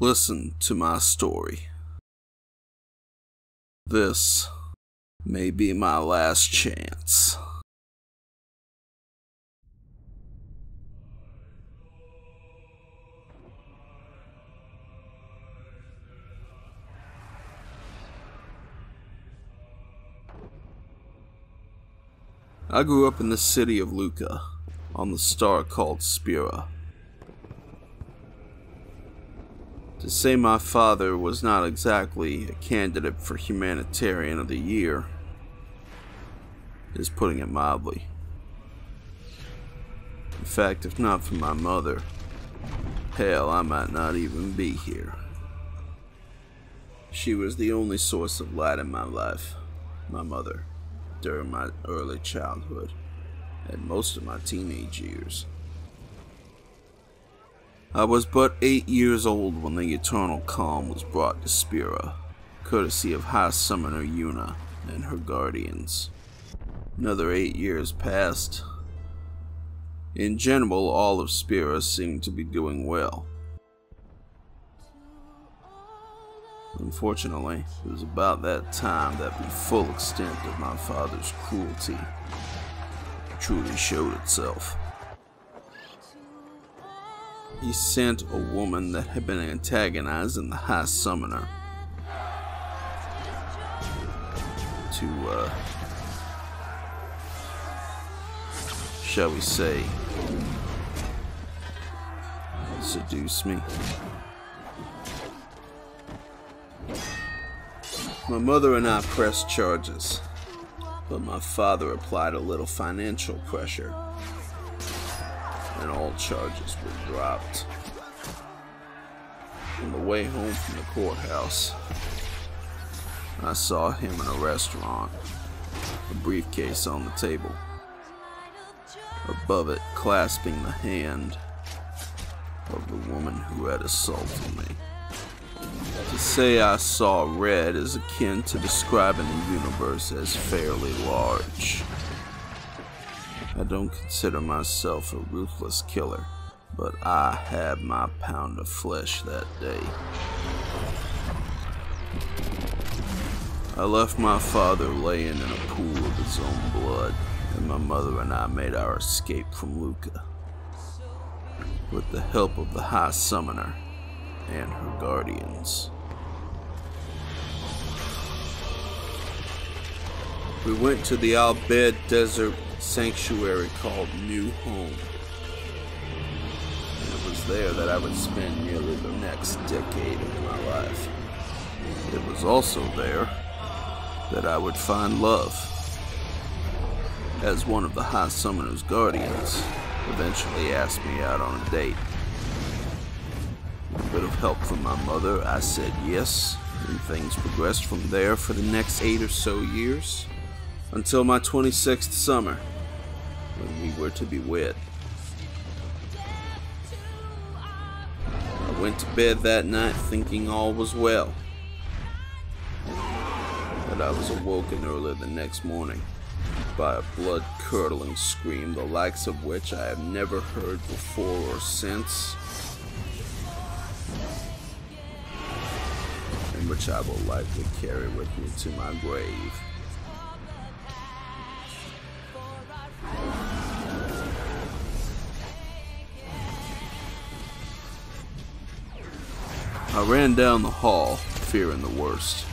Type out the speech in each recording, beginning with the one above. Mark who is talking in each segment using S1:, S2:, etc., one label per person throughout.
S1: Listen to my story. This may be my last chance. I grew up in the city of Lupe, on the star called Spira. To say my father was not exactly a candidate for Humanitarian of the Year is putting it mildly. In fact, if not for my mother, hell, I might not even be here. She was the only source of light in my life, my mother, during my early childhood and most of my teenage years. I was but 8 years old when the eternal calm was brought to Spira, courtesy of High Summoner Yuna and her guardians. Another 8 years passed. In general, all of Spira seemed to be doing well. Unfortunately, it was about that time that the full extent of my father's cruelty truly showed itself. He sent a woman that had been antagonizing the High Summoner to, shall we say, seduce me. My mother and I pressed charges, but my father applied a little financial pressure, and all charges were dropped. On the way home from the courthouse, I saw him in a restaurant, a briefcase on the table. Above it, clasping the hand of the woman who had assaulted me. To say I saw red is akin to describing the universe as fairly large. I don't consider myself a ruthless killer, but I had my pound of flesh that day. I left my father laying in a pool of his own blood, and my mother and I made our escape from Lupe, with the help of the High Summoner and her guardians. We went to the Al Bed Desert sanctuary called New Home, and it was there that I would spend nearly the next decade of my life. It was also there that I would find love, as one of the High Summoner's guardians eventually asked me out on a date. With a bit of help from my mother, I said yes, and things progressed from there for the next 8 or so years, until my 26th summer, when we were to be wed. I went to bed that night thinking all was well, but I was awoken early the next morning by a blood-curdling scream, the likes of which I have never heard before or since, and which I will likely carry with me to my grave. I ran down the hall, fearing the worst,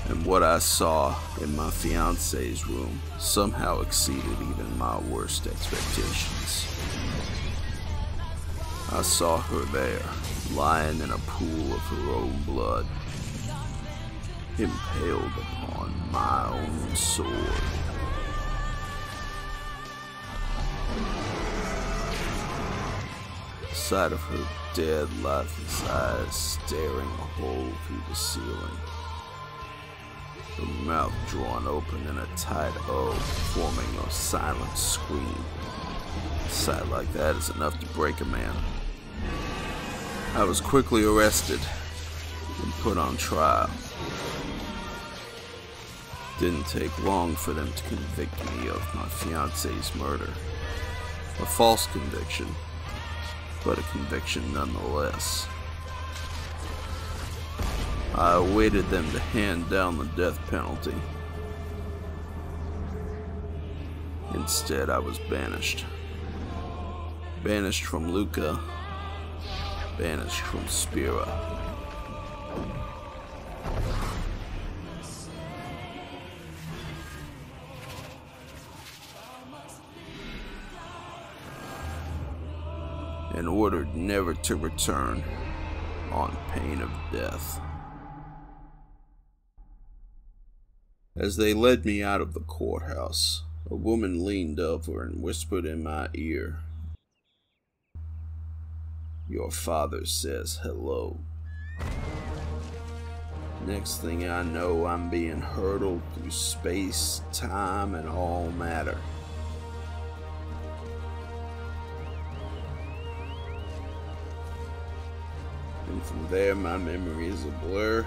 S1: and what I saw in my fiancée's room somehow exceeded even my worst expectations. I saw her there, lying in a pool of her own blood, impaled upon my own sword. The sight of her dead, lifeless eyes staring a hole through the ceiling, her mouth drawn open in a tight O, forming a silent scream. A sight like that is enough to break a man. I was quickly arrested and put on trial. Didn't take long for them to convict me of my fiancé's murder. A false conviction, but a conviction nonetheless. I awaited them to hand down the death penalty. Instead, I was banished. Banished from Luca. Banished from Spira. And ordered never to return on pain of death. As they led me out of the courthouse, a woman leaned over and whispered in my ear, "Your father says hello." Next thing I know, I'm being hurtled through space, time, and all matter. And from there, my memory is a blur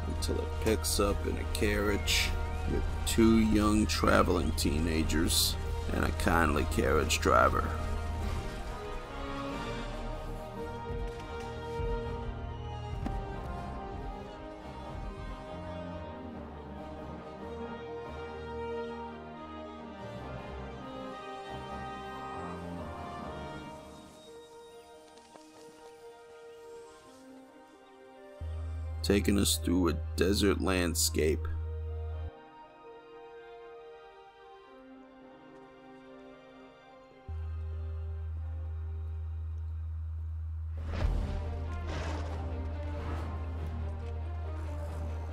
S1: until it picks up in a carriage with two young traveling teenagers and a kindly carriage driver. Taking us through a desert landscape.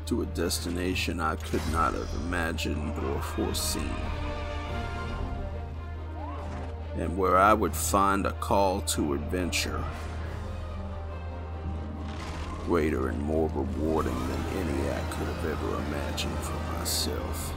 S1: To a destination I could not have imagined or foreseen. And where I would find a call to adventure, greater and more rewarding than any I could have ever imagined for myself.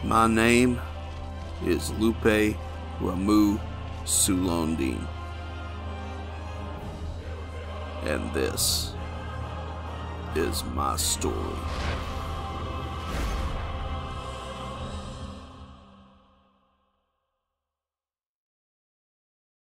S1: My name is Lupe Sulondin, and this is my story.